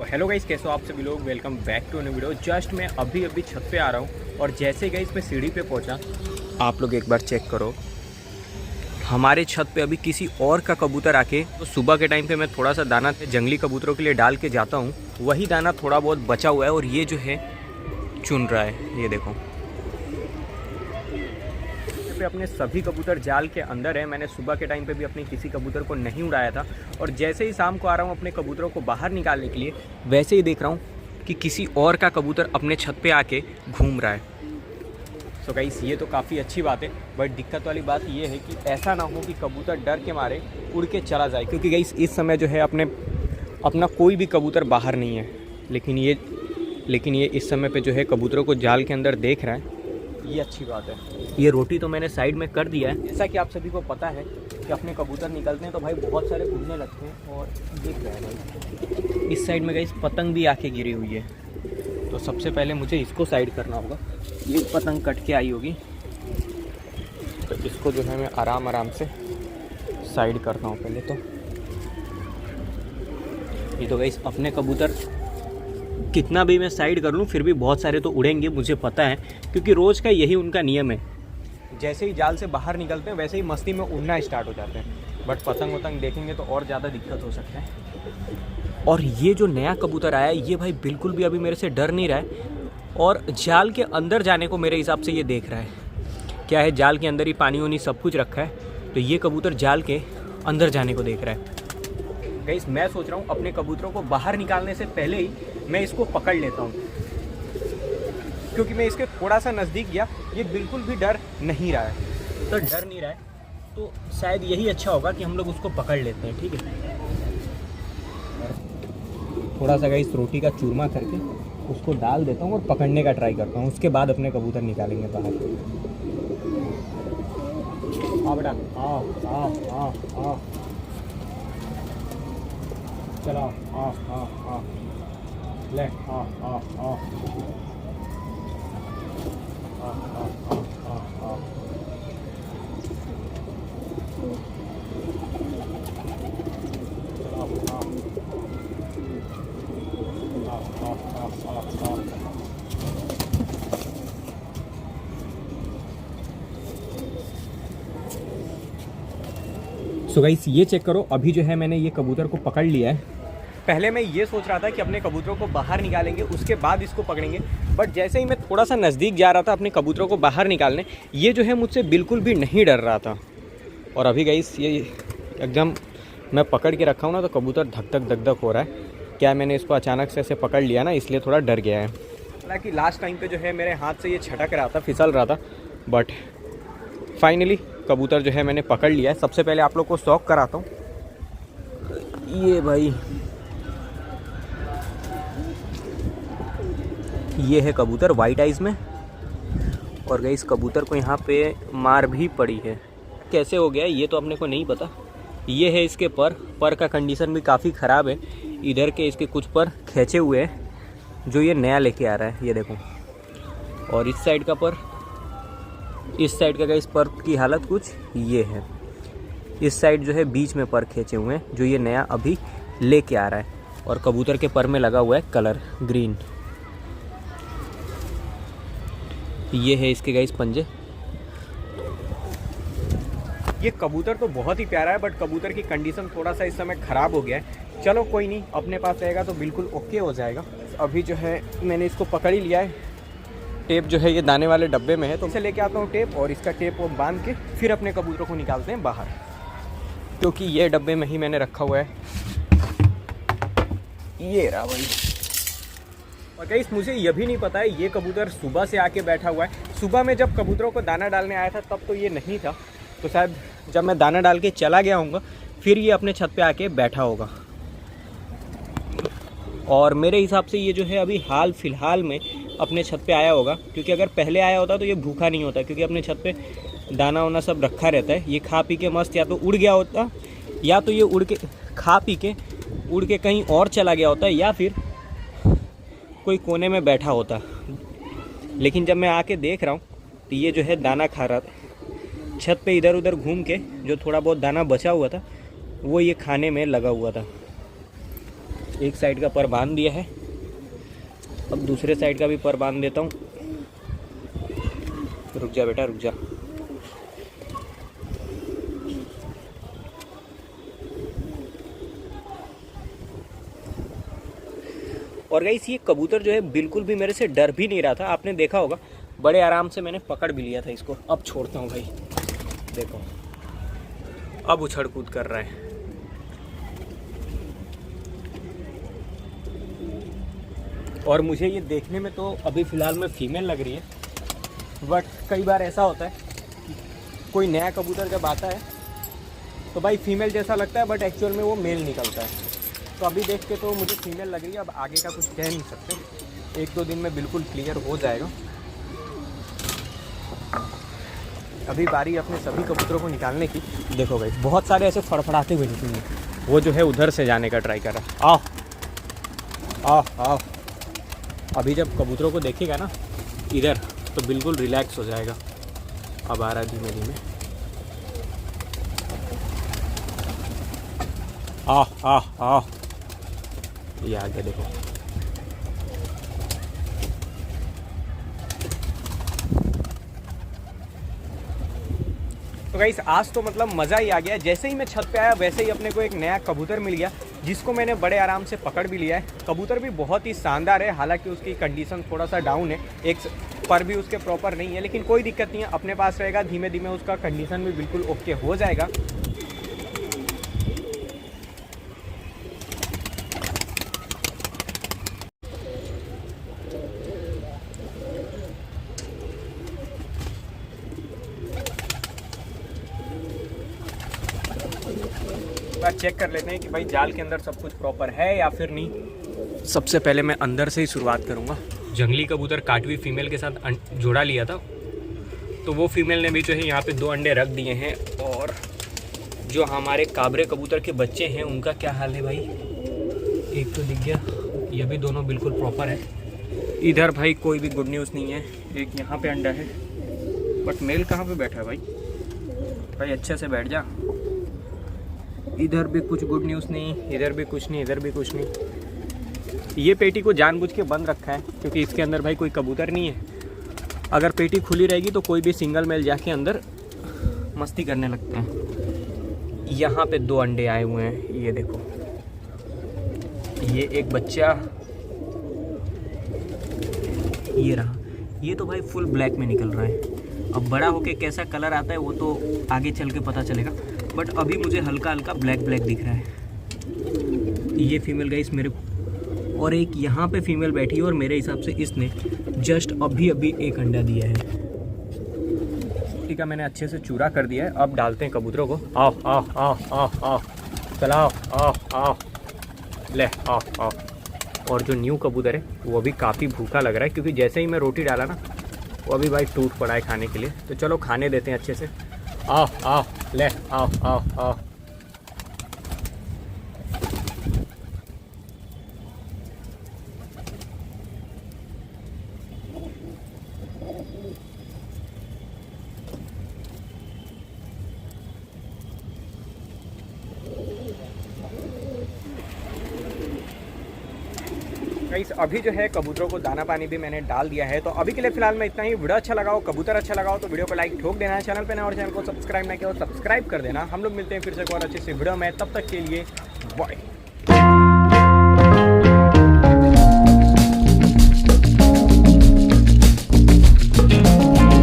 Hello guys, कैसे हो आप सभी लोग। Welcome back to new video. Just मैं अभी छत पे आ रहा हूँ और जैसे ही गाइस मैं सीढ़ी पे पहुँचा, आप लोग एक बार चेक करो, हमारे छत पे अभी किसी और का कबूतर आके, तो सुबह के टाइम पे मैं थोड़ा सा दाना जंगली कबूतरों के लिए डाल के जाता हूँ, वही दाना थोड़ा बहुत बचा हुआ है और ये जो है चुन रहा है। ये देखो, पे अपने सभी कबूतर जाल के अंदर है। मैंने सुबह के टाइम पे भी अपने किसी कबूतर को नहीं उड़ाया था और जैसे ही शाम को आ रहा हूँ अपने कबूतरों को बाहर निकालने के लिए, वैसे ही देख रहा हूँ कि किसी और का कबूतर अपने छत पे आके घूम रहा है। सो गाइस, ये तो काफ़ी अच्छी बात है, बट दिक्कत वाली बात ये है कि ऐसा ना हो कि कबूतर डर के मारे उड़ के चला जाए, क्योंकि गाइस इस समय जो है अपना कोई भी कबूतर बाहर नहीं है। लेकिन ये इस समय पे जो है कबूतरों को जाल के अंदर देख रहा है, ये अच्छी बात है। ये रोटी तो मैंने साइड में कर दिया है। जैसा कि आप सभी को पता है कि अपने कबूतर निकलते हैं तो भाई बहुत सारे उड़ने लगते हैं और दिख रहा है भाई इस साइड में गाइस पतंग भी आके गिरी हुई है। तो सबसे पहले मुझे इसको साइड करना होगा। ये पतंग कट के आई होगी, तो इसको जो है मैं आराम से साइड करता हूँ पहले। तो ये तो गाइस अपने कबूतर कितना भी मैं साइड कर लूँ फिर भी बहुत सारे तो उड़ेंगे, मुझे पता है, क्योंकि रोज़ का यही उनका नियम है। जैसे ही जाल से बाहर निकलते हैं वैसे ही मस्ती में उड़ना स्टार्ट हो जाते हैं। बट पतंग वतंग देखेंगे तो और ज़्यादा दिक्कत हो सकता है। और ये जो नया कबूतर आया है, ये भाई बिल्कुल भी अभी मेरे से डर नहीं रहा है और जाल के अंदर जाने को मेरे हिसाब से ये देख रहा है। क्या है, जाल के अंदर ही पानी वानी सब कुछ रखा है, तो ये कबूतर जाल के अंदर जाने को देख रहा है। गाइस, मैं सोच रहा हूँ अपने कबूतरों को बाहर निकालने से पहले ही मैं इसको पकड़ लेता हूँ, क्योंकि मैं इसके थोड़ा सा नज़दीक गया, ये बिल्कुल भी डर नहीं रहा है। तो डर नहीं रहा है तो शायद यही अच्छा होगा कि हम लोग उसको पकड़ लेते हैं। ठीक है, थोड़ा सा गाइस रोटी का चूरमा करके उसको डाल देता हूँ और पकड़ने का ट्राई करता हूँ, उसके बाद अपने कबूतर निकालेंगे बाहर। हाँ बेटा, हाँ हाँ हाँ हाँ, चलो, हाँ हाँ हाँ, ले, हाँ हाँ हाँ हाँ हाँ हाँ हाँ हाँ, चलो, हाँ हाँ हाँ हाँ हाँ हाँ। सो गाइस, ये चेक करो, अभी जो है मैंने ये कबूतर को पकड़ लिया है। पहले मैं ये सोच रहा था कि अपने कबूतरों को बाहर निकालेंगे उसके बाद इसको पकड़ेंगे, बट जैसे ही मैं थोड़ा सा नज़दीक जा रहा था अपने कबूतरों को बाहर निकालने, ये जो है मुझसे बिल्कुल भी नहीं डर रहा था। और अभी गाइस ये एकदम मैं पकड़ के रखा हूँ ना, तो कबूतर धक धक हो रहा है। क्या मैंने इसको अचानक से ऐसे पकड़ लिया ना, इसलिए थोड़ा डर गया है। हालांकि लास्ट टाइम पे जो है मेरे हाथ से ये छटक रहा था, फिसल रहा था, बट फाइनली कबूतर जो है मैंने पकड़ लिया है। सबसे पहले आप लोग को शौक कराता हूँ। ये भाई, ये है कबूतर वाइट आइज़ में, और गाइस कबूतर को यहाँ पे मार भी पड़ी है। कैसे हो गया ये तो अपने को नहीं पता। ये है इसके पर का कंडीशन भी काफ़ी ख़राब है। इधर के इसके कुछ पर खींचे हुए हैं जो ये नया लेके आ रहा है, ये देखो। और इस साइड का पर, इस साइड का गाइस पर की हालत कुछ ये है। इस साइड जो है बीच में पर खींचे हुए हैं जो ये नया अभी लेके आ रहा है। और कबूतर के पर में लगा हुआ है कलर ग्रीन। ये है इसके गाइस पंजे। ये कबूतर तो बहुत ही प्यारा है, बट कबूतर की कंडीशन थोड़ा सा इस समय ख़राब हो गया है। चलो कोई नहीं, अपने पास रहेगा तो बिल्कुल ओके हो जाएगा। अभी जो है मैंने इसको पकड़ ही लिया है। टेप जो है ये दाने वाले डब्बे में है, तो इसे लेके आता हूँ टेप, और इसका टेप वो बांध के फिर अपने कबूतरों को निकालते हैं बाहर, क्योंकि ये डब्बे में ही मैंने रखा हुआ है। ये रहा भाई। और गाइस, मुझे ये भी नहीं पता है ये कबूतर सुबह से आके बैठा हुआ है। सुबह में जब कबूतरों को दाना डालने आया था तब तो ये नहीं था, तो शायद जब मैं दाना डाल के चला गया हूँगा फिर ये अपने छत पे आके बैठा होगा। और मेरे हिसाब से ये जो है अभी हाल फिलहाल में अपने छत पे आया होगा, क्योंकि अगर पहले आया होता तो ये भूखा नहीं होता, क्योंकि अपने छत पे दाना वाना सब रखा रहता है। ये खा पी के मस्त या तो उड़ गया होता, या तो ये उड़ के खा पी के उड़ के कहीं और चला गया होता, या फिर कोई कोने में बैठा होता। लेकिन जब मैं आके देख रहा हूँ तो ये जो है दाना खा रहा था। छत पे इधर उधर घूम के जो थोड़ा बहुत दाना बचा हुआ था वो ये खाने में लगा हुआ था। एक साइड का पर बांध दिया है, अब दूसरे साइड का भी पर बांध देता हूँ। रुक जा बेटा, रुक जा। और गाइस ये कबूतर जो है बिल्कुल भी मेरे से डर भी नहीं रहा था, आपने देखा होगा, बड़े आराम से मैंने पकड़ भी लिया था इसको। अब छोड़ता हूँ भाई, देखो अब उछड़ कूद कर रहा है। और मुझे ये देखने में तो अभी फ़िलहाल में फीमेल लग रही है, बट कई बार ऐसा होता है कि कोई नया कबूतर जब आता है तो भाई फीमेल जैसा लगता है, बट एक्चुअल में वो मेल निकलता है। तो अभी देख के तो मुझे फीमेल लग रही है, अब आगे का कुछ कह नहीं सकते, 1-2 दिन में बिल्कुल क्लियर हो जाएगा। अभी बारी अपने सभी कबूतरों को निकालने की। देखो भाई बहुत सारे ऐसे फड़फड़ाते हुए निकलेंगे, वो जो है उधर से जाने का ट्राई कर रहा है। आओ आओ आओ। अभी जब कबूतरों को देखेगा ना इधर तो बिल्कुल रिलैक्स हो जाएगा। अब आ रहा है धीमे धीमे। आ आ आ, ये आ गया देखो। तो गाइस आज तो मतलब मज़ा ही आ गया। जैसे ही मैं छत पे आया वैसे ही अपने को एक नया कबूतर मिल गया, जिसको मैंने बड़े आराम से पकड़ भी लिया है। कबूतर भी बहुत ही शानदार है, हालांकि उसकी कंडीशन थोड़ा सा डाउन है, एक पर भी उसके प्रॉपर नहीं है, लेकिन कोई दिक्कत नहीं है, अपने पास रहेगा, धीमे धीमे उसका कंडीशन भी बिल्कुल ओके हो जाएगा। बार चेक कर लेते हैं कि भाई जाल के अंदर सब कुछ प्रॉपर है या फिर नहीं। सबसे पहले मैं अंदर से ही शुरुआत करूंगा। जंगली कबूतर काटवी फीमेल के साथ जोड़ा लिया था, तो वो फीमेल ने भी जो है यहाँ पे 2 अंडे रख दिए हैं। और जो हमारे काबरे कबूतर के बच्चे हैं उनका क्या हाल है भाई, एक तो दिख गया, ये भी दोनों बिल्कुल प्रॉपर है। इधर भाई कोई भी गुड न्यूज़ नहीं है। एक यहाँ पे अंडा है, बट मेल कहाँ पे बैठा है भाई, भाई अच्छे से बैठ जा। इधर भी कुछ गुड न्यूज़ नहीं, इधर भी कुछ नहीं, इधर भी कुछ नहीं। ये पेटी को जानबूझ के बंद रखा है क्योंकि इसके अंदर भाई कोई कबूतर नहीं है। अगर पेटी खुली रहेगी तो कोई भी सिंगल मेल जाके अंदर मस्ती करने लगते हैं। यहाँ पे 2 अंडे आए हुए हैं, ये देखो, ये एक बच्चा, ये रहा। ये तो भाई फुल ब्लैक में निकल रहा है। अब बड़ा होके कैसा कलर आता है वो तो आगे चल के पता चलेगा, बट अभी मुझे हल्का हल्का ब्लैक ब्लैक दिख रहा है। ये फीमेल गाइस मेरे, और एक यहाँ पे फीमेल बैठी है और मेरे हिसाब से इसने जस्ट अभी अभी एक अंडा दिया है। ठीक है, मैंने अच्छे से चूरा कर दिया है। अब डालते हैं कबूतरों को। आओ आओ आओ आओ आओ, चलाओ, आओ आओ, ले आओ आओ। और जो न्यू कबूतर है वो अभी काफ़ी भूखा लग रहा है, क्योंकि जैसे ही मैं रोटी डाला ना वो अभी भाई टूट पड़ा है खाने के लिए। तो चलो खाने देते हैं अच्छे से। आओ आओ, ले आओ आओ आओ। गाइस अभी जो है कबूतरों को दाना पानी भी मैंने डाल दिया है। तो अभी के लिए फिलहाल मैं इतना ही। वीडियो अच्छा लगा हो, कबूतर अच्छा लगा हो तो वीडियो को लाइक ठोक देना, चैनल पे ना और चैनल को सब्सक्राइब ना किया हो सब्सक्राइब कर देना। हम लोग मिलते हैं फिर से एक और अच्छी सी वीडियो में, तब तक के लिए बाय।